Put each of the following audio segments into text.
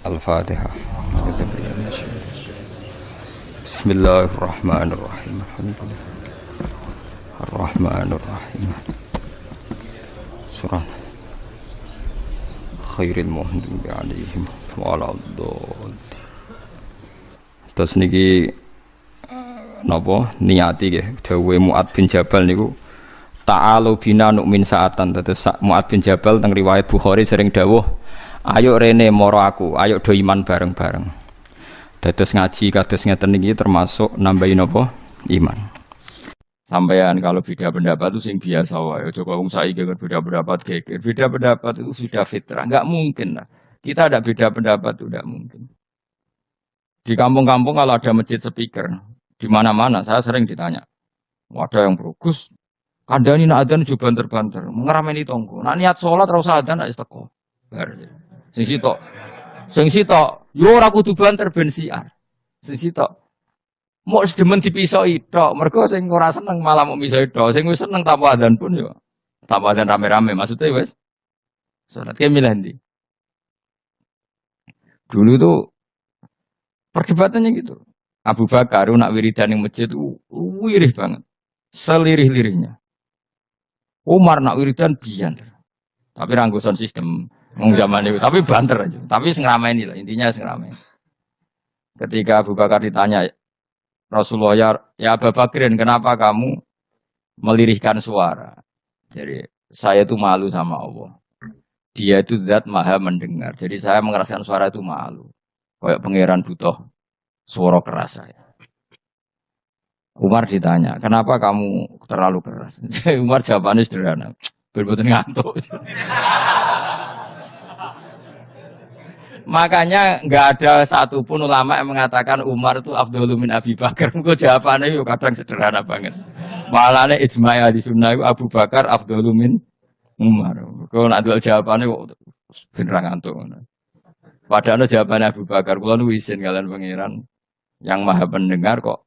Al-Fatihah. Bismillahirrahmanirrahim. Alhamdulillah. Ar-Rahmanir-Rahim. Surah Khairil Muhdibi alaihim waladhdallin. Terus niki napa niati nggih dawuhe Mu'adz bin Jabal niku ta'alu bina nu'min sa'atan. Terus Mu'adz bin Jabal teng riwayat Bukhari sering dawuh, ayo rene moro aku, ayo do iman bareng-bareng. Dados ngaji kados ngeten niki termasuk nambahin apa? Iman. Sampean kalau beda pendapat itu sing biasa wae. Coba wong saiki kan beda pendapat geger. Beda pendapat itu sudah fitrah. Enggak mungkin lah. Kita ada beda pendapat itu enggak mungkin. Di kampung-kampung kalau ada masjid speaker, di mana-mana saya sering ditanya. Ada yang bagus, kandhani nak adzan juga banter-banter, ngerameni tonggo. Nak niat salat ora usah adzan nek teko. Bar. Sing sitok, yo ora kudu banter ben siar. Sing sitok mau sedemen dipisoi tok, mergo sing ora seneng malah mau misoi tok, sing wis seneng tanpa adzan pun yo. Tanpa adzan rame-rame maksudnya wis salat ke milih ndi. Dulu tuh perdebatannya gitu. Abu Bakar nak wiridan ning masjid wirih banget. Selirih-lirihnya. Umar nak wiridan biyanter. Tapi ranggosan sistem wong zaman itu, tapi banter aja. Tapi sing rameni lah, intinya sing rameni. Ketika Abu Bakar ditanya, Rasulullah, ya Abu Bakrin, kenapa kamu melirihkan suara? Jadi saya itu malu sama Allah. Dia itu zat maha mendengar. Jadi saya mengeraskan suara itu malu. Kayak pangeran butuh suara keras saya. Umar ditanya, kenapa kamu terlalu keras? Umar jawabannya sederhana. Betul-betul ngantuk. Makanya nggak ada satupun ulama yang mengatakan Umar itu afdhalu min Abi Bakar. Kok jawabannya yuk kadang sederhana banget. Malahnya ijma' ahli sunnah itu Abu Bakar afdhalu min Umar. Kok nak duel jawabannya kok beneran ngantuk. Padahal jawabannya Abu Bakar. Kalau nu isin kalian pangeran yang maha pendengar kok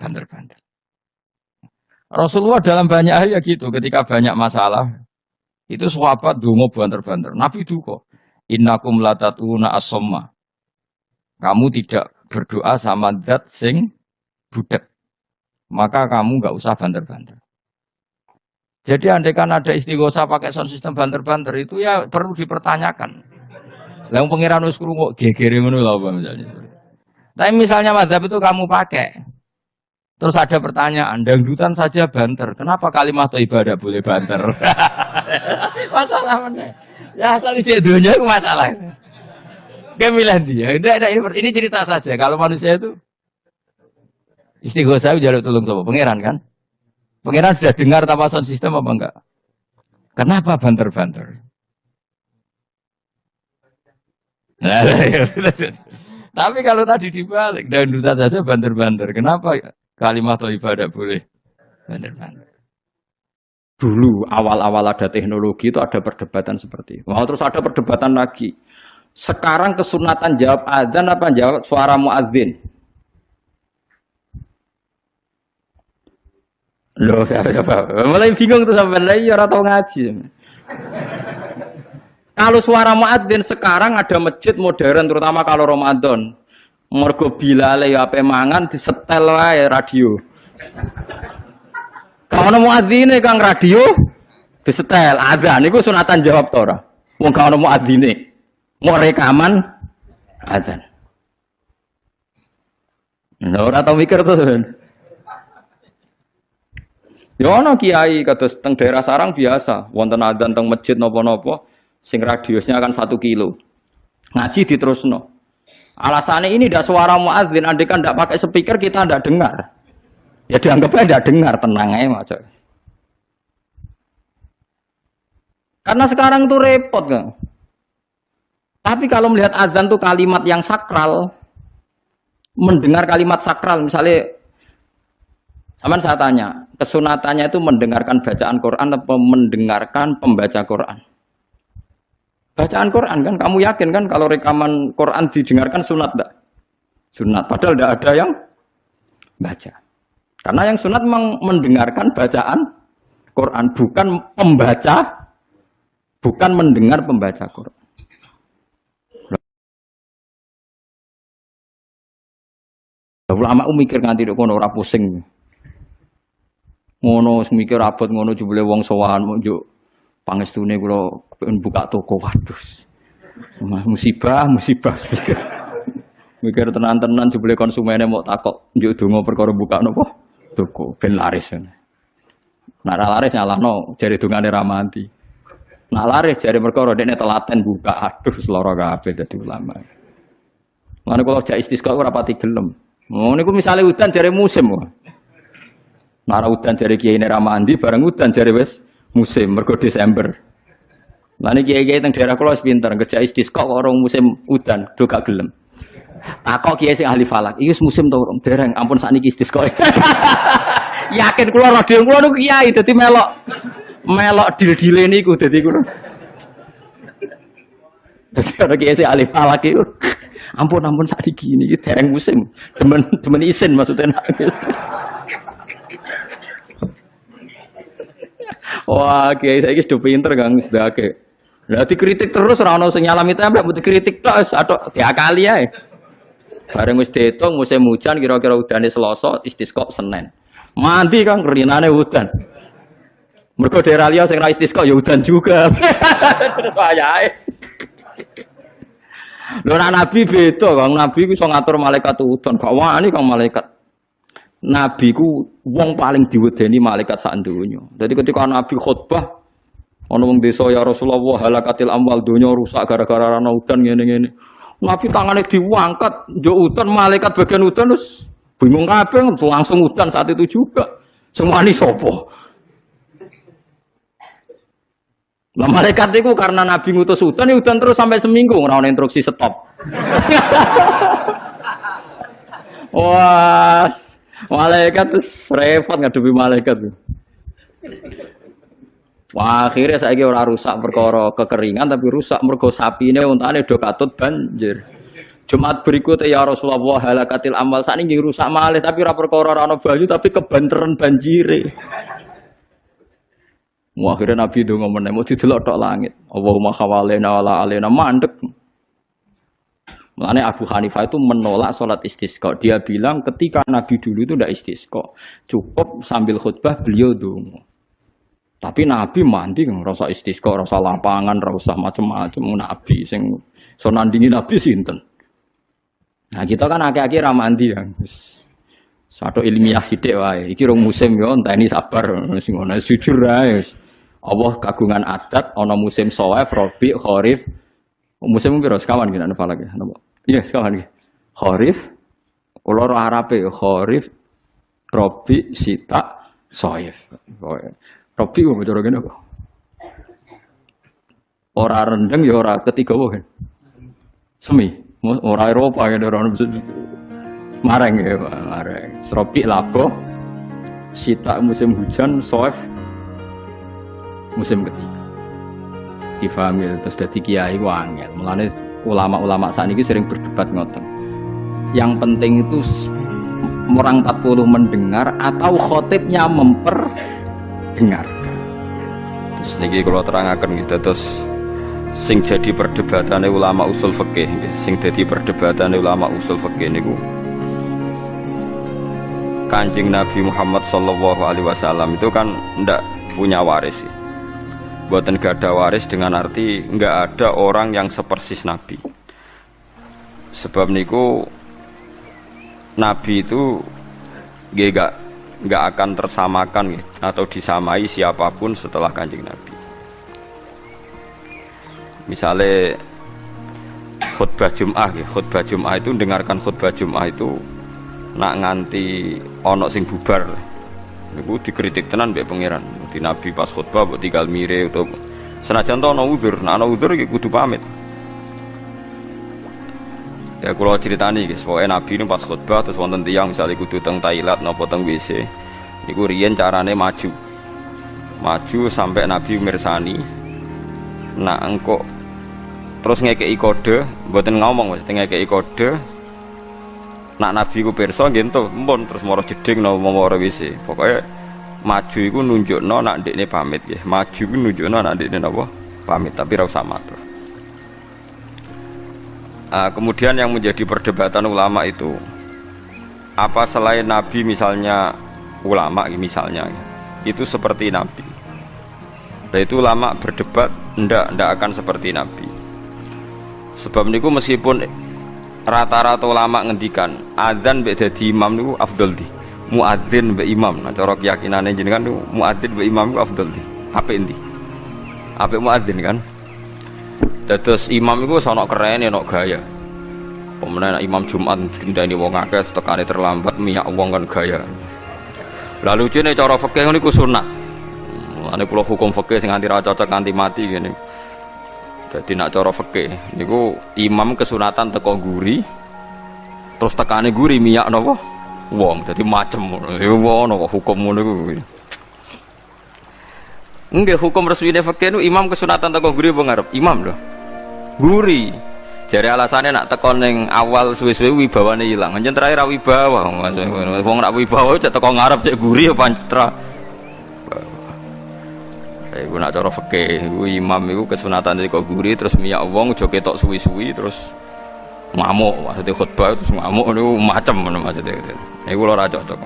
banter-banter. Rasulullah dalam banyak hal ya gitu. Ketika banyak masalah itu sahabat dongo banter-banter. Nabi duka. Innakum latatuna as-somma. Kamu tidak berdoa sama zat sing budek. Maka kamu enggak usah banter-banter. Jadi andaikan ada istighosah pakai sound system banter-banter itu ya perlu dipertanyakan. Lah pangeran wis krungu gegere ngono lho misalnya. Tapi misalnya mazhab itu kamu pakai. Terus ada pertanyaan, dangdutan saja banter. Kenapa kalimat thayyibah tidak boleh banter? Masalah mana? Ya asal isi dunia itu masalah. Kemilah dia. Ini cerita saja. Kalau manusia itu istighosah jaluk tolong sama pangeran kan? Pangeran sudah dengar tanpa sound system apa enggak? Kenapa banter-banter? Nah, tapi kalau tadi dibalik dangdutan saja banter-banter. Kenapa kalimat thayyibah tidak boleh banter-banter? Dulu awal-awal ada teknologi itu ada perdebatan seperti itu. Mau terus ada perdebatan lagi. Sekarang kesunatan jawab adzan apa jawab suara muadzin? Loh, siapa? Mulai bingung tuh sampai lagi orang tahu ngaji. Kalau suara muadzin sekarang ada masjid modern terutama kalau Ramadan. Mergo bilale ya ape mangan disetel wae radio. Kalau ono muadzine Kang radio disetel adzan niku sunatan jawab to ora? Wong gak ono muadzine. Mau rekaman adzan. Nah, ora tau mikir to. Ya ono kiai kados teng daerah sarang biasa, wonten adzan teng masjid napa-napa sing radiusnya kan 1 kilo. Ngaji diterusno. Alasannya ini tidak suara muadzin, andai kan tidak pakai speaker kita tidak dengar. Ya dianggapnya tidak dengar, tenang aja macam. Karena sekarang tuh repot kan. Tapi kalau melihat azan tuh kalimat yang sakral, mendengar kalimat sakral, misalnya, aman saya tanya, kesunatannya itu mendengarkan bacaan Quran atau mendengarkan pembaca Quran? Bacaan Quran kan, kamu yakin kan kalau rekaman Quran didengarkan sunat enggak? Sunat, padahal tidak ada yang baca. Karena yang sunat memang mendengarkan bacaan Quran, bukan pembaca, bukan mendengar pembaca Quran. Ulama mikir nganti nek kono ora pusing. Ngono mikir abot ngono jebule wong sowan njuk pangestune kula pengen buka toko. Waduh. Musibah. Mikir tenan-tenan jebule konsumene mau takok njuk donga perkara buka napa toko ben laris. Nek ora laris nyalahno jare dongane ra mati. Nek laris jare perkara dekne telaten buka. Aduh seloro kabeh dadi ulama. Mane kula jak istisqa ora pati gelem. Oh niku misale udan jare musim. Nara udan jare kiai ini ramandi, bareng udan jare wis musim, mergo Desember. Lani kiai-kiai teng daerah kula wis pinter, kerja istisqa kok orang musim udan, do gak gelem. Takok kiai sing ahli falak, iki musim to urung? Dereng, ampun sakniki istisqa. Yakin kula radio kula niku kiai dadi melok dil-dile niku dadi kula. Dadi ora kiai sing ahli falak iku. Ampun sakniki niki dereng musim. Demen isin maksudnya. Wah, kiai saiki sudah pinter Kang sedake. Lah dikritik terus ora ono sing nyalami tempe, mbok dikritik tok atok diakali ae. Bareng wis diitung musim hujan kira-kira udane Selasa, istisqa Senin. Mandi Kang rinane udan. Mergo daerah liya sing ra istisqa ya udan juga. Terus wayahe. Lho Nabi beda Kang, Nabi iso ngatur malaikat udan, gak wani Kang malaikat. Nabi ku wong paling diwedeni malaikat sak donya. Jadi ketika Nabi khutbah ana wong desa ya Rasulullah halakatil amwal donya rusak gara-gara ana udan ngene-ngene. Nabi tangane diangkat, njuk udan malaikat bagian udan terus bingung kabeh langsung udan saat itu juga. Semani sapa? Lah malaikat iku karena Nabi ngutus udan ya udan terus sampai seminggu ora ana instruksi stop. Wah, malaikat terus repot ngadepi malaikat. Wah, akhirnya saiki ora rusak perkara kekeringan tapi rusak mergo sapine untane do katut banjir. Jumat berikutnya ya Rasulullah halakatil amal sakniki rusak malih tapi ora perkara ora ana banyu tapi kebanteran banjire. Wah, akhirnya Nabi ndonga meneh mau didelok tok langit. Allahumma khawalena wala alena mandek. Makanya Abu Hanifah itu menolak sholat istisqa. Dia bilang ketika Nabi dulu itu tidak istisqa. Cukup sambil khutbah beliau dongo. Tapi Nabi mandi rasa istisqa, rasa lapangan, rasa macam-macam. Nabi sing so nandingi Nabi sinten. Nah kita kan akhir-akhir ramandi ya. Satu ilmiah sithik wae. Iki rong musim yo enteni sabar sing ngono jujur ae. Allah kagungan adat ana musim Shawaif, Rabi', Kharif. Musim piro sekawan ki nek falak ya napa? Iya sekawan ki. Kharif kula ora Arabe Kharif, Rabi', Sita, Shaif. Rabi' kok cara kene kok. Ora rendeng ya ora ketiga wae. Semi, ora Eropa ya ora mareng ya, mareng. Rabi' labo, Sita musim hujan, Shaif musim ketiga. Difahami terus dadi kiai ku angel. Mulane ulama-ulama sakniki sering berdebat ngoten. Yang penting itu orang 40 mendengar atau khotibnya memperdengarkan. Terus niki kula terangaken gitu terus sing jadi perdebatane ulama usul fikih, sing dadi perdebatane ulama usul fikih niku Kanjeng Nabi Muhammad sallallahu alaihi wasallam itu kan ndak punya waris. Buatan gak ada waris dengan arti nggak ada orang yang sepersis Nabi. Sebab niku Nabi itu nggak akan tersamakan atau disamai siapapun setelah Kanjeng Nabi. Misalnya khutbah Jum'ah itu dengarkan khutbah Jum'ah itu nak nganti ono sing bubar. Niku dikritik tenan mbek pangeran. Di Nabi pas khutbah mbok tinggal mire utawa senajan to ana uzur, nek ana uzur iki kudu pamit. Ya kula critani guys, pokoke Nabi ini pas khutbah terus wonten tiyang misale kudu teng toilet napa teng WC. Niku riyen carane maju. Maju sampai Nabi mirsani. Nak engko terus ngekeki kode, mboten ngomong mesti ngekeki kode. Nak Nabi ku pirsa nggih ento empun terus mara jeding napa mara WC. Pokoke maju iku nunjukno nak ndekne pamit nggih. Maju iku nunjukno nak ndekne napa pamit tapi ora usah matur. Kemudian yang menjadi perdebatan ulama itu apa selain Nabi misalnya ulama misalnya itu seperti Nabi. Nah, itu ulama berdebat ndak akan seperti Nabi. Sebab niku meskipun rata-rata ulama ngendikan adzan mbek dadi imam niku afdol di. Muadzin mbek imam. Nah, cara keyakinane jenengan niku muadzin mbek imam niku afdol di. Apik endi? Apik muadzin kan? Dados imam iku sono kerene ono gaya. Pemenang imam Jumat dindani wong akeh tekane terlambat miyak wong kan gaya. Lalu lucunya cara fikih niku sunat. Mulane kula hukum fikih sing nganti ra cocok nganti mati ngene. Dadi nak cara fikih niku imam kesunatan teko guri terus tekane guri miyak napa wong. Dadi macem ngono. Iku ono hukum ngono iku. Nggih hukum resmine fikih niku imam kesunatan teko guri apa ngarep? Imam lho. Guri. Jadi alasannya nak tekon yang awal suwe-suwe wibawane hilang. Anjen terakhir wibawa. Wong nak wibawa cek teko ngarep cek guri ya pancitra. Iku nak cara fikih, iku imam iku kesunatan teko guri terus miyak wong aja ketok suwi-suwi terus ngamuk. Maksudnya khutbah terus ngamuk niku macem ngono maksudnya. Iku lho ora cocok.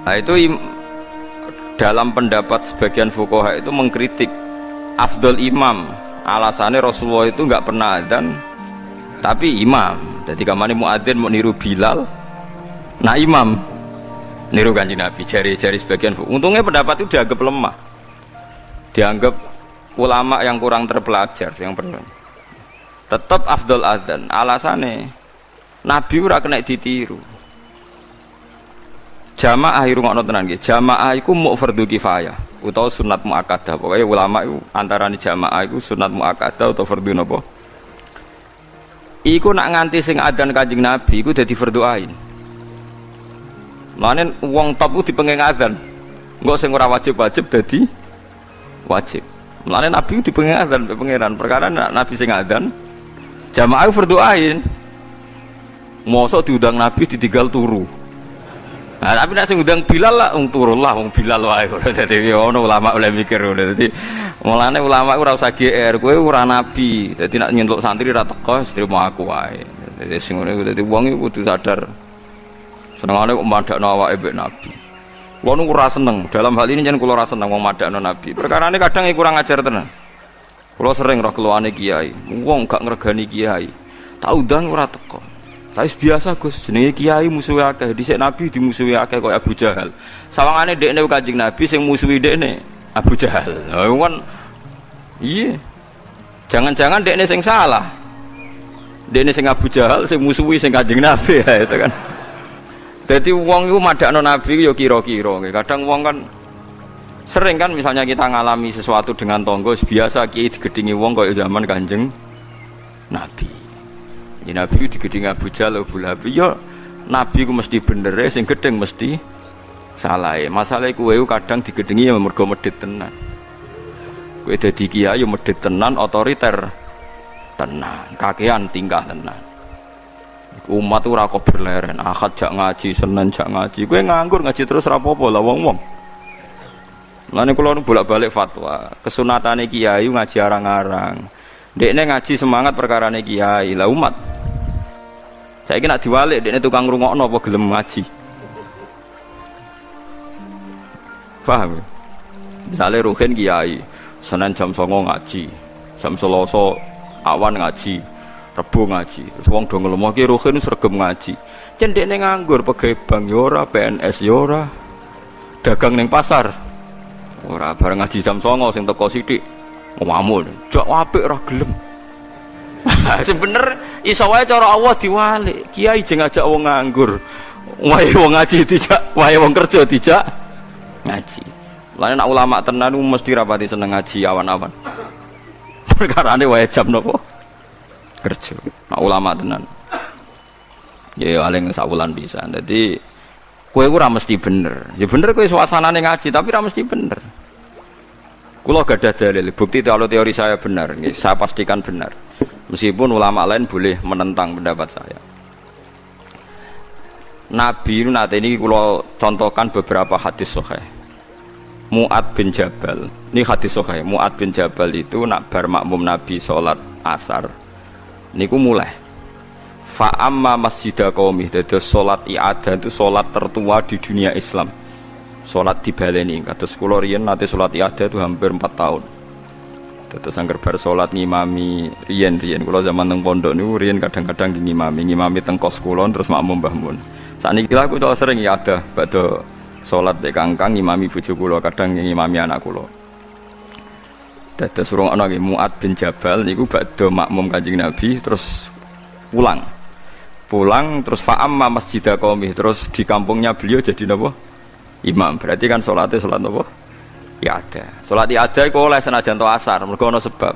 Nah itu dalam pendapat sebagian fuqaha itu mengkritik afdol imam. Alasannya Rasulullah itu nggak pernah adzan tapi imam. Jadi kamane muadzin mau niru Bilal, nah imam niru Kanjeng Nabi. Jari sebagian untungnya pendapat itu dianggap lemah, dianggap ulama yang kurang terpelajar yang pernah. Tetap afdol adzan. Alasannya Nabi ora kena ditiru. Jamaah irungokno tenan nggih. Jamaah iku muk fardhu kifayah utawa sunat muakkadah. Pokoke ulama iku antarané jamaah iku sunat muakkadah utawa fardhu napa? Iku nak nganti sing adzan Kanjeng Nabi iku dadi fardhu ain. Mane wong top ku dipenging adzan. Engko sing ora wajib-wajib dadi wajib. Mane Nabi dipenging adzan mbek pangeran. Perkara Nabi sing adzan jamaah fardhu ain. Mosok diundang Nabi ditinggal turu. Nah, tapi nek sing ngundang Bilal lah turun lah wong Bilal wae. Dadi ono ulama oleh mikir ngono. Dadi mulane ulama ora usah GR, kowe ora nabi. Dadi nek nyentuk santri ra teko trimo aku wae. Dadi sing ngono iku dadi wong iku kudu sadar. Senengane kok madakno awake mbek nabi. Kulo nu ora seneng. Dalam hal ini jan kulo ora seneng wong madakno nabi. Perkarane kadang kurang ajar tenan. Kulo sering roh keluane kiai. Wong gak ngregani kiai. Tak undang ora teko. Tapi biasa Gus, jenenge kiai musuhe akeh, dhisik Nabi dimusuhi akeh kaya Abu Jahal. Sawangane dekne Kanjeng Nabi sing musuhi dekne Abu Jahal. Lha kan iya. Jangan-jangan dekne sing salah. Dekne sing Abu Jahal sing musuhi sing Kanjeng Nabi ya itu kan. Dadi wong iku madakno Nabi ya kira-kira. Kadang wong kan sering kan misalnya kita ngalami sesuatu dengan tonggo biasa kiai digedingi wong kaya zaman Kanjeng Nabi. Ini Nabi digedeng Abu Jahal, Abu Lahab. Ya Nabi ku mesti bener, sing gedeng mesti salah. Masalah kowe kadang digedengi ya mergo medhit tenan. Kowe dadi kiai ya medhit tenan, otoriter tenan, kakean tingkah tenan. Umat ora kok berleren, Ahad jak ngaji, Senin jak ngaji. Kowe nganggur ngaji terus ra apa-apa lah wong-wong. Lane kula nu bolak-balik fatwa, kesunatane kiai ngaji arang-arang. Dekne ngaji semangat perkarane kiai, lah umat. Saiki nak diwalik dekne tukang ngrungokno apa gelem ngaji. Paham? Misale Ruhin kiai, Senin jam 09.00 ngaji, jam Selasa awan ngaji, Rebo ngaji. Terus wong do ngelemo ki Ruhin sregep ngaji. Jen dekne nganggur pegawai bank yo ora, PNS yo ora. Dagang ning pasar. Ora bareng ngaji jam 09.00 sing teko sithik. Ngomong, jak apik ora gelem. Sing bener iso wae cara Allah diwalik. Kiai jeng ngajak wong nganggur. Wae wong ngaji dijak, wae wong kerja dijak ngaji. Lane nak ulama tenan mesti rapati seneng ngaji awan-awan. Perkarane wae jam nopo? Kerja. Nak ulama tenan. Ya paling sawulan bisa. Dadi kowe ora mesti bener. Ya bener kowe suasanane ngaji tapi ora mesti bener. Kulo gak ada dalil, bukti kalau teori saya benar, saya pastikan benar. Meskipun ulama lain boleh menentang pendapat saya. Nabi nanti ini kulo contohkan beberapa hadis sahih. Mu'ad bin Jabal, ini hadis sahih. Mu'ad bin Jabal itu nak bar makmum Nabi sholat asar. Niku mulai. fa amma masjidah qaumi, dados salat i'adah itu salat tertua di dunia Islam. Salat dibaleni, kados kula riyen nate salat i'adah itu hampir 4 tahun. Dados angger bar salat ngimami riyen kula zaman teng pondok niku riyen kadang-kadang ngimami teng kos kula terus makmum Mbah Mun. Sakniki aku kok sering i'adah badhe salat mek kangkang ngimami bojo kula, kadang ngimami anak kula. Dados urung ana nggih Mu'ad bin Jabal niku badhe makmum Kanjeng Nabi terus pulang terus fa'amma masjidah qaumi, terus di kampungnya beliau jadi napa imam. Berarti kan salat napa ya ada salat ada iku oleh senajan to asar mergo ana sebab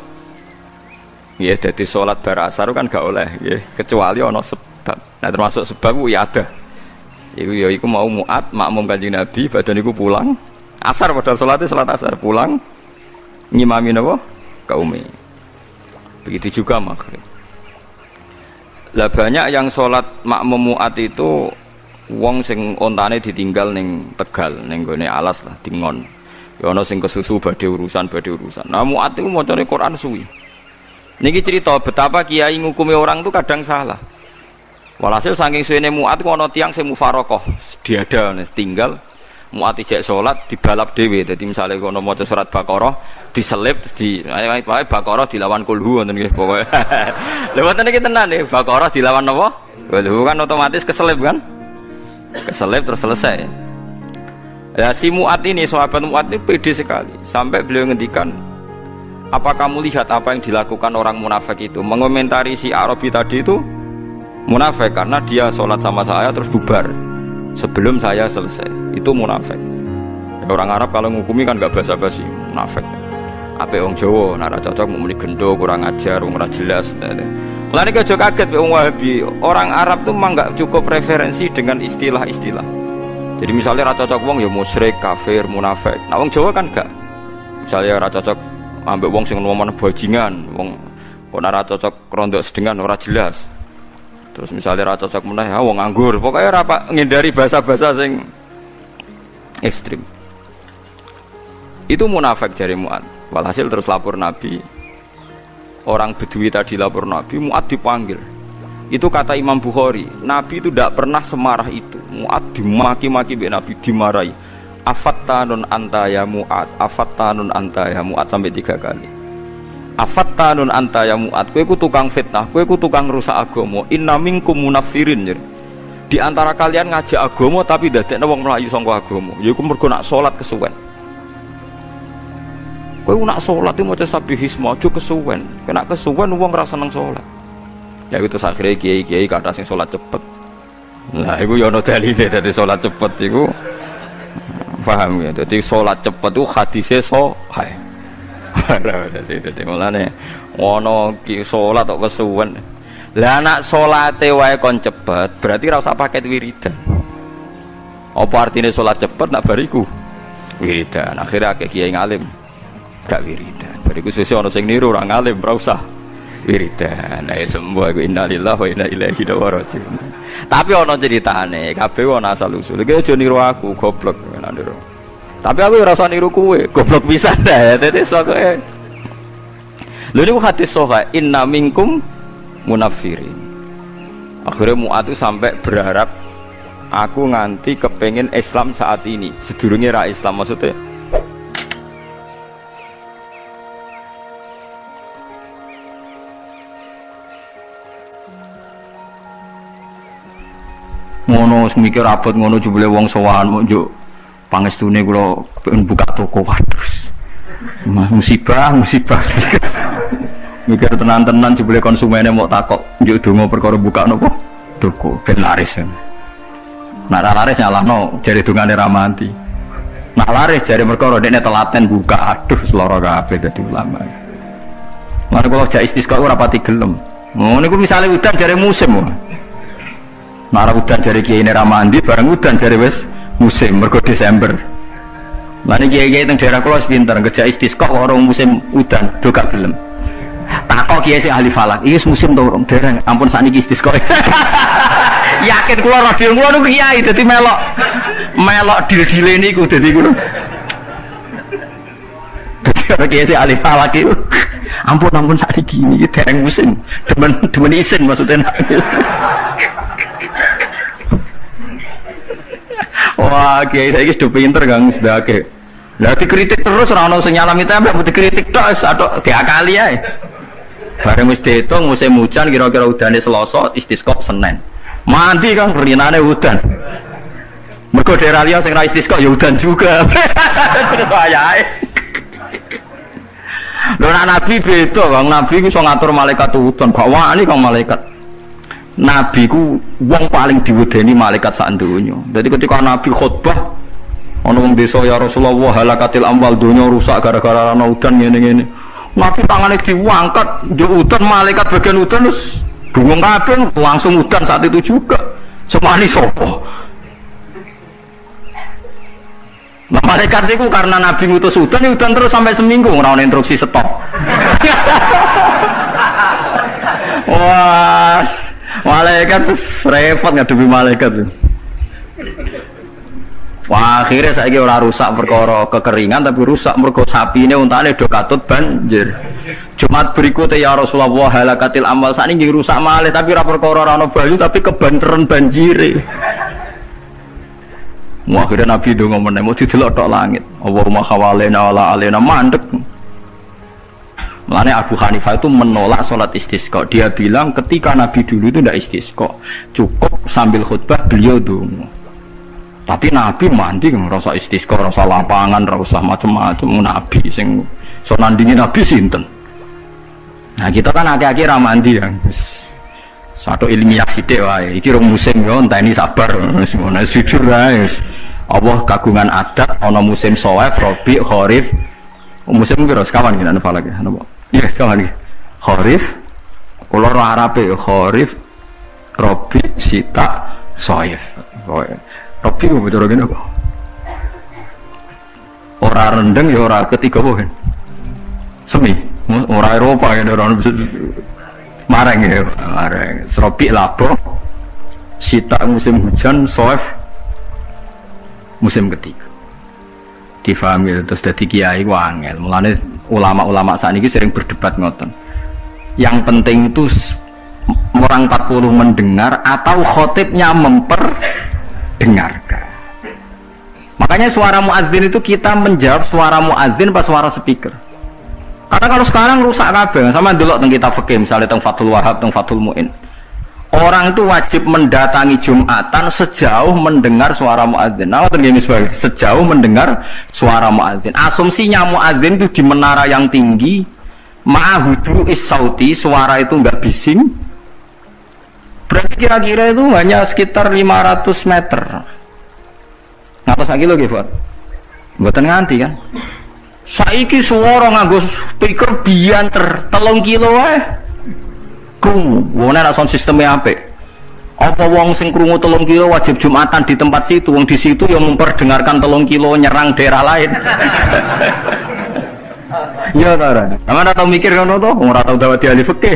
nggih. Dadi salat bar asar kan gak oleh nggih kecuali ana sebab. Nah termasuk sebab ya ada iku mau Mu'ad makmum Kanjeng Nabi badan niku pulang asar, padahal salat asar pulang ngimami napa kaume. Begitu juga maghrib. Lah banyak yang sholat makmum Mu'ad itu wong sing ontane ditinggal ning Tegal, ning gone alas lah dingon. Ya ana sing kesusu badhe urusan. Nah Mu'ad itu macane Quran suwi. Niki cerita betapa kiai ngukumi orang itu kadang salah. Walhasil saking suwene Mu'ad ku ana tiyang sing mufaroqah, diada tinggal Mu'ad ijek sholat dibalap dhewe. Dadi misale kono maca surat Baqarah diselip di Baqarah dilawan kulhu ngoten nggih pokoke. Lha mboten iki tenan nggih Baqarah dilawan napa? Kulhu kan otomatis keselip kan? Keselip terus selesai. Ya si Mu'ad ini, sahabat Mu'ad ini pede sekali sampai beliau ngendikan, apa kamu lihat apa yang dilakukan orang munafik itu? Mengomentari si Arabi tadi itu munafik karena dia sholat sama saya terus bubar sebelum saya selesai. Itu munafik. Ya, orang Arab kalau ngukumi kan gak basa-basi, munafik. Ape wong Jawa nek ora cocok mau muni gendo, kurang ajar, ora jelas. Mulane aja kaget wong Wahabi. Orang Arab tuh memang gak cukup referensi dengan istilah-istilah. Jadi misalnya ora cocok wong ya musyrik, kafir, munafik. Nah wong Jawa kan gak. Misalnya ora cocok ambek wong sing ngomong bajingan, wong kok ora cocok rondok sedengan ora jelas. Terus misalnya ora cocok meneh ha wong nganggur. Pokoknya ora ngindari bahasa-bahasa sing ekstrim. Itu munafik jari Mu'ad. Walhasil terus lapor Nabi. Orang Bedui tadi lapor Nabi, Mu'ad dipanggil. Itu kata Imam Bukhari, Nabi itu tidak pernah semarah itu. Mu'ad dimaki-maki mbek Nabi, dimarahi. Afattanun anta ya Mu'ad, afattanun anta ya Mu'ad sampai 3 kali. Afattanun anta ya Mu'ad, kowe ku tukang fitnah, kowe ku tukang rusak agama. Inna minkum munafirin. Di antara kalian ngajak agama tapi dadekne wong mlayu saka agama. Yaiku mergo nak salat kesuwen. Kowe nak salat iki maca sabihisma aja kesuwen. Kena kesuwen wong ora seneng salat. Ya itu akhirnya kiai-kiai kata sing salat cepet. Lah iku ya ana dalile dadi salat cepet iku. Paham ya? Dadi salat cepet itu hadise sahih. Dadi mulane ana ki salat kok kesuwen. Lah anak salate wae kon cepet, berarti ora usah paket wiridan. Apa artine salat cepet nak bariku wiridan. Akhirnya akeh kiai ngalim gak wiridan. Bariku sesuk ana sing niru ora ngalim ora usah wiridan. Ae sembuh iku innalillahi wa inna ilaihi raji'un. Tapi ana ceritane, kabeh ana asal usul. Iki aja niru aku, goblok nek niru. Tapi aku ora usah niru kowe, goblok pisan dah. Dadi sokoe. Lha niku hadis sahih, inna minkum munafirin. Akhirnya Mu'ad itu sampai berharap aku nganti kepengen Islam saat ini sedurunge ra Islam, maksudnya ngono mikir abot ngono jebule wong sowan mok njuk pangestune kula pengen buka toko. Waduh musibah mikir tenan-tenan jebule konsumennya mau takok njuk donga perkara buka napa toko ben laris. Nek ra laris nyalahno jare dongane ra mati. Nek laris jare perkara dekne telaten buka. Aduh seloro kabeh dadi ulama. Mare kula jak istisqa ora pati gelem. Ngono niku misale udan jare musim. Nek udan jare kiai ra mandi bareng udan jare wis musim mergo Desember. Lah niki kiai teng daerah kula wis pinter ngejak istisqa kok ora musim udan do gak gelem. Takok kiai sing ahli falak, iki musim to urung dereng. Ampun sakniki istisqa. Yakin kula radio kula niku kiai dadi melok dil-dile niku dadi kula. Dadi kiai sing ahli falak iki. Ampun sakniki iki dereng musim. Demen isin maksudnya. Wah, kiai saiki sudah pinter Kang sedake. Lah dikritik terus ora ono sing nyalami tembak, dikritik tok atau diakali ae. Bareng wis diitung musim hujan kira-kira udane Selasa, istisqa Senin. Mandi Kang rinane udan. Mergo daerah liya sing ra istisqa ya udan juga. Terus wayahe. Lho Nabi beda Kang, Nabi ku iso ngatur malaikat udan, gak wani Kang malaikat. Nabi ku wong paling diwedeni malaikat sak donya. Dadi ketika Nabi khutbah ana wong desa ya Rasulullah halakatil amwal donya rusak gara-gara ana udan ngene-ngene. Nabi tangane diangkat, yo udan malaikat bagian udan terus bingung kabeh langsung udan saat itu juga. Semani sapa? Nah, malaikat itu karena Nabi ngutus udan, ya udan terus sampai seminggu ora ono interupsi stop. Wah, malaikat repot ngadepi malaikat. Wah, akhirnya saiki ora rusak perkara kekeringan tapi rusak mergo sapine untane do katut banjir. Jumat berikutnya ya Rasulullah halakatil amal sakniki rusak malih tapi ora perkara ora ono banyu tapi kebanteran banjire. Wah, akhirnya Nabi ndonga meneh mau didelok tok langit. Allahumma khawalena wala alena mandek. Mulane Abu Hanifah itu menolak sholat istisqa. Dia bilang ketika Nabi dulu itu tidak istisqa, cukup sambil khutbah beliau donga. Tapi Nabi mandi ngerasa istisqa, ngerasa lapangan, ngerasa macam-macam. Nabi sing so nandingi Nabi sinten. Nah kita kan akhir-akhir mandi ya. Satu ilmiah sidik wae. Iki rong musim yo enteni sabar. Wis ngono jujur wae. Allah kagungan adat ana musim Shawwal, Rabi, Kharif. Musim piro sekawan iki napa lagi? Napa? Iya, sekawan iki. Kharif. Kula ora Arabe Kharif, Rabi, Sita, Shawwal. Rabi ku bocor ngene apa? Ora rendeng ya ora ketiga apa kan? Semi. Ora Eropa ya ora mareng ya, mareng. Rabi labo. Sita musim hujan, Shawwal musim ketiga. Difahami terus dadi kiai ku angel. Mulane ulama-ulama sakniki sering berdebat ngoten. Yang penting itu orang 40 mendengar atau khotibnya memperdengarkan. Makanya suara muadzin itu kita menjawab suara muadzin pas suara speaker. Karena kalau sekarang rusak kabeh sama delok teng kitab fikih misalnya teng Fathul Wahhab, teng Fathul Muin. Orang itu wajib mendatangi Jumatan sejauh mendengar suara muadzin. Nah, tergini sebagai sejauh mendengar suara muadzin. Asumsinya muadzin itu di menara yang tinggi, ma'hudu is-sauti, suara itu enggak bising. Berarti kira-kira itu hanya sekitar 500 meter. Ngatos lagi lho, Pak. Mboten nganti kan. Saiki suara nganggo speaker bianter 3 kilo wae. Wong nek sound sistemnya apik. Apa wong sing krungu 3 kilo wajib Jumatan di tempat situ, wong di situ yang memperdengarkan 3 kilo nyerang daerah lain. Iya ta ora? Sampeyan tau mikir ngono to? Ora tau dawet ahli fikih.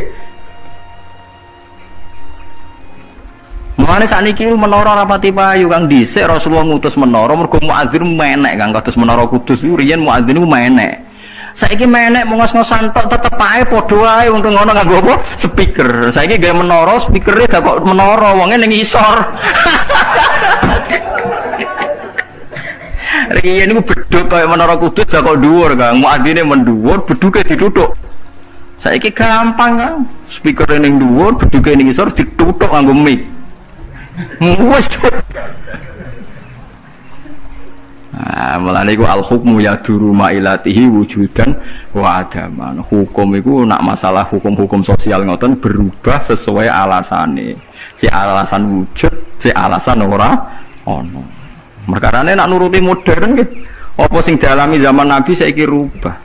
Mulane sakniki menara rapati payu Kang dhisik Rasulullah ngutus menara mergo muadzin menek Kang kados menara Kudus iku riyen muadzin iku menek. Saiki menek ngos-ngosan tok tetep ae padha wae wong ngono nganggo apa? Speaker. Saiki gawe menara, speakere gak kok menara, wonge ning isor. Riyen niku bedhug kaya menara Kudus gak kok dhuwur, Kang. Muadzine mendhuwur, bedhuke dituthuk. Saiki gampang, Kang. Speakere ning dhuwur, bedhuke ning isor dituthuk nganggo mic. Wes. Nah, mulane iku al hukmu yaduru mailatihi wujudan wa adaman. Hukum iku nak masalah hukum-hukum sosial ngoten berubah sesuai alasane. Si alasan wujud, si alasan ora ono. Merkarane nak nuruti modern nggih. Apa sing dialami zaman Nabi saiki rubah.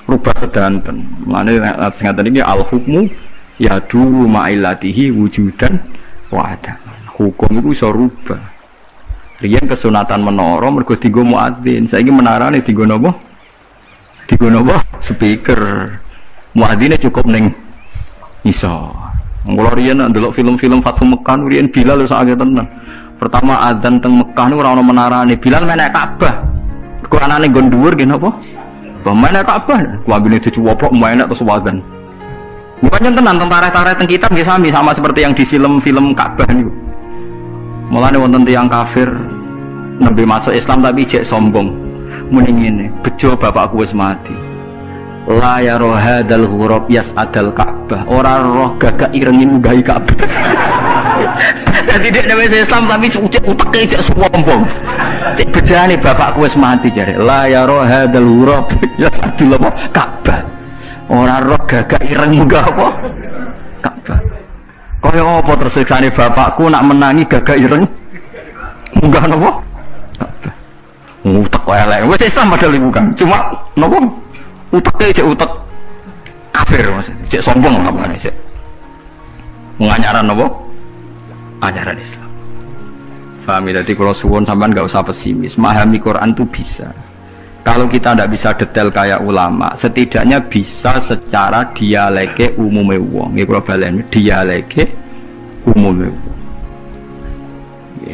Rubah sedanten. Mulane sing ngaten iki al hukmu yaduru mailatihi wujudan wa adaman. Hukum iku iso rubah. Riyen kesunatan menara mergo dienggo muadzin. Saiki menarane dienggo napa? Dienggo napa? Speaker. Muadzine cukup ning iso. Mula riyen ndelok film-film Fathu Mekah riyen Bilal sakake tenan. Pertama adzan teng Mekah niku ora ono menarane. Bilal menek Ka'bah. Mergo anane nggon dhuwur nggih napa? Menek Ka'bah. Kuambine dicuwoplok menek terus adzan. Bukannya tenan tentara-tentara teng kitab nggih sama seperti yang di film-film Ka'bah niku. Mulane wonten tiyang kafir nembe masuk Islam tapi cek sombong. Muni ngene, bejo bapakku wis mati. La ya rohadal ghurab yas'adal Ka'bah. Ora roh gagak irengi munggahi Ka'bah. Dadi dia nembe Islam tapi cek uteke cek sombong. Cek bejane bapakku wis mati jare. La ya rohadal ghurab yas'adal Ka'bah. Ora roh gagak ireng munggah apa? Ka'bah. Kaya apa tersiksane bapakku nak menangi gagak ireng munggah napa? Ka'bah. Utek wae elek. Wis Islam padahal iku kan. Cuma napa? Uteke cek utek kafir maksudnya. Cek sombong apa nih cek. Mengajaran napa? Ajaran Islam. Paham ya? Jadi kalau suwon sampean enggak usah pesimis. Memahami Quran itu bisa. Kalau kita tidak bisa detail kayak ulama, setidaknya bisa secara dialeke umume wong. Nggih kula baleni dialeke umume wong.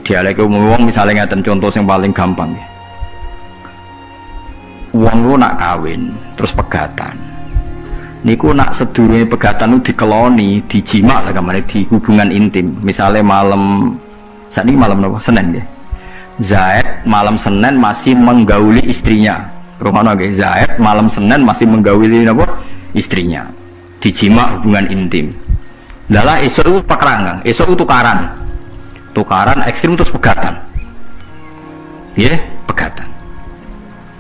Dialeke umume wong misalnya ngaten contoh yang paling gampang ya. Wong lu nak kawin terus pegatan. Niku nak sedurunge pegatan itu dikeloni, dijima lah kemana di hubungan intim. Misalnya malam saat ini malam apa? Senin ya. Zaid malam Senin masih menggauli istrinya. Rumahnya guys, Zaid malam Senin masih menggauli apa? Istrinya. Dijima hubungan intim. Lala esok itu pekerangan, esok itu tukaran ekstrim terus pegatan. Ya, pegatan.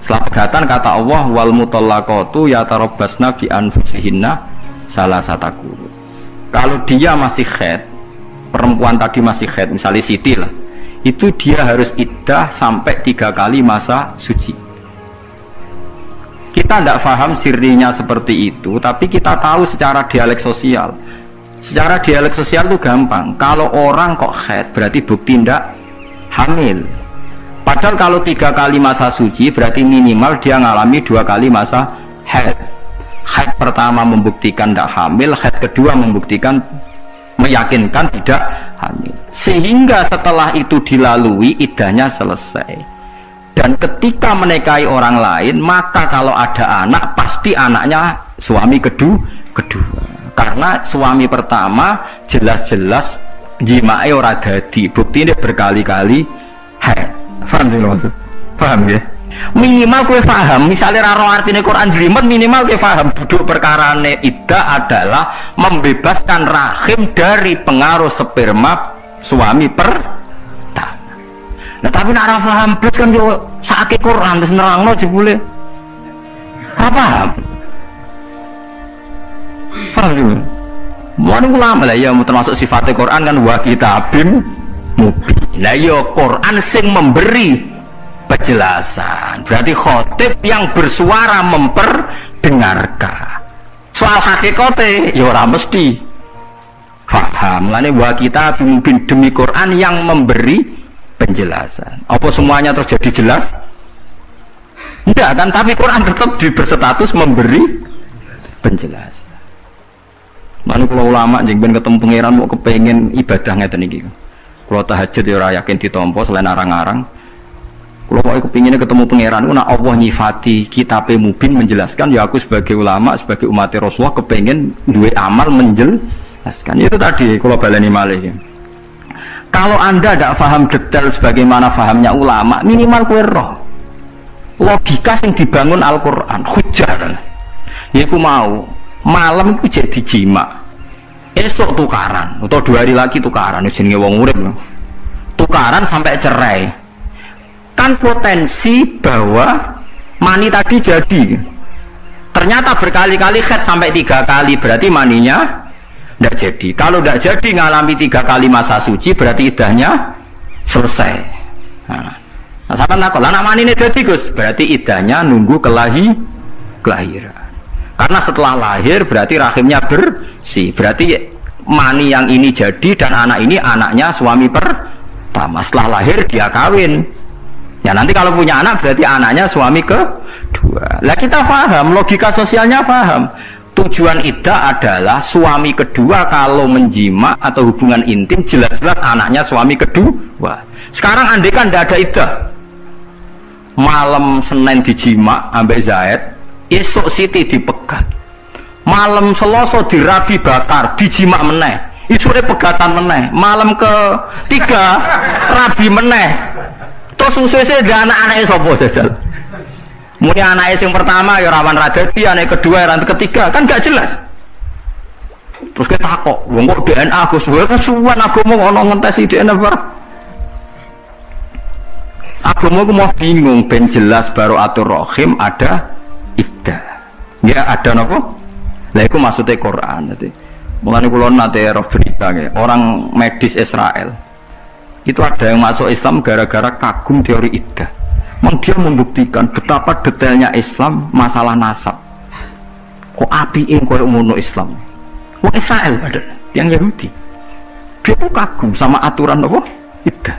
Setelah pegatan kata Allah wal mutallaqatu yatarabbasna bi anfusihinna salasata quru. Kalau dia masih haid, perempuan tadi masih haid, misalnya Siti lah. Itu dia harus iddah sampai 3 kali masa suci. Kita tidak paham sirinya seperti itu, tapi kita tahu secara dialek sosial. Secara dialek sosial itu gampang. Kalau orang kok haid berarti bukti tidak hamil. Padahal kalau 3 kali masa suci berarti minimal dia ngalami 2 kali masa haid. Haid pertama membuktikan tidak hamil, haid kedua membuktikan meyakinkan tidak hamil. Sehingga setelah itu dilalui iddahnya selesai. Dan ketika menikahi orang lain, maka kalau ada anak pasti anaknya suami kedua. Karena suami pertama jelas-jelas jima'i ora dadi, buktinya berkali-kali haid. Paham sih maksud? Paham ya? Minimal kowe paham, misalnya raro artine Quran jelimet minimal kowe paham duduk perkarane iddah adalah membebaskan rahim dari pengaruh sperma suami pertama. Nah tapi nek ora paham blas kan yo sakake Quran terus nerangno jebule. Apa? Paham ya? Mun ulama lah ya termasuk sifatnya Quran kan wa kitabim mubin. Lah ya Quran sing memberi penjelasan. Berarti khotib yang bersuara memperdengarkan. Soal hakikate ya ora mesti paham. Lane wa kita mungkin demi Quran yang memberi penjelasan. Apa semuanya terus jadi jelas? Tidak kan, tapi Quran tetap berstatus memberi penjelasan. Mana kalau ulama jengben ketemu pangeran mau kepengen ibadah ngeten iki. Kalau tahajud ya ora yakin ditampa selain arang-arang. Kalau mau kepinginnya ketemu pangeran, nak Allah nyifati kitab mubin menjelaskan, ya aku sebagai ulama, sebagai umat Rasulullah kepengen duwe amal menjelaskan. Itu tadi kalau baleni malih. Kalau anda tidak paham detail sebagaimana fahamnya ulama, minimal kowe roh logika yang dibangun Al-Quran, hujjah kan. Ya aku mau malam itu jadi jima, esok tukaran, atau 2 hari lagi tukaran, jenenge wong urip tukaran sampai cerai. Kan potensi bahwa mani tadi jadi ternyata berkali-kali haid sampai 3 kali, berarti maninya tidak jadi. Kalau tidak jadi ngalami 3 kali masa suci berarti iddahnya selesai. Nah sampai nakal anak mani ini jadi Gus, berarti iddahnya nunggu kelahiran. Karena setelah lahir berarti rahimnya bersih, berarti mani yang ini jadi dan anak ini anaknya suami pertama. Setelah lahir dia kawin. Ya nanti kalau punya anak berarti anaknya suami kedua. Lah kita paham, logika sosialnya paham. Tujuan iddah adalah suami kedua kalau menjima atau hubungan intim jelas-jelas anaknya suami kedua. Sekarang andai kan tidak ada iddah, malam Senin dijima ambek Zaid, esok Siti dipegat, malam Selasa dirabi bakar, dijima meneh, isuke pegatan meneh, malam ke-3 rabi meneh. Terus Terus susu-susu dia anak-anaknya sopo jajal. Mungkin anaknya yang pertama ya rawan radadi, anak kedua rawan ketiga kan gak jelas. Terus kita takok, wong kok DNA aku suwe kan suwan aku mau ono ngentesi DNA barang. Aku mau bingung ben jelas baru atur rohim ada iddah. Ya ada napa? Lah iku maksudnya Quran nanti. Mulane kula nate roh berita ya, orang medis Israel. Itu ada yang masuk Islam gara-gara kagum teori iddah. Dia membuktikan betapa detailnya Islam masalah nasab. Kok apike koyo ngono Islam. Wong Israel ada yang Yahudi. Dia tuh kagum sama aturan apa? Iddah.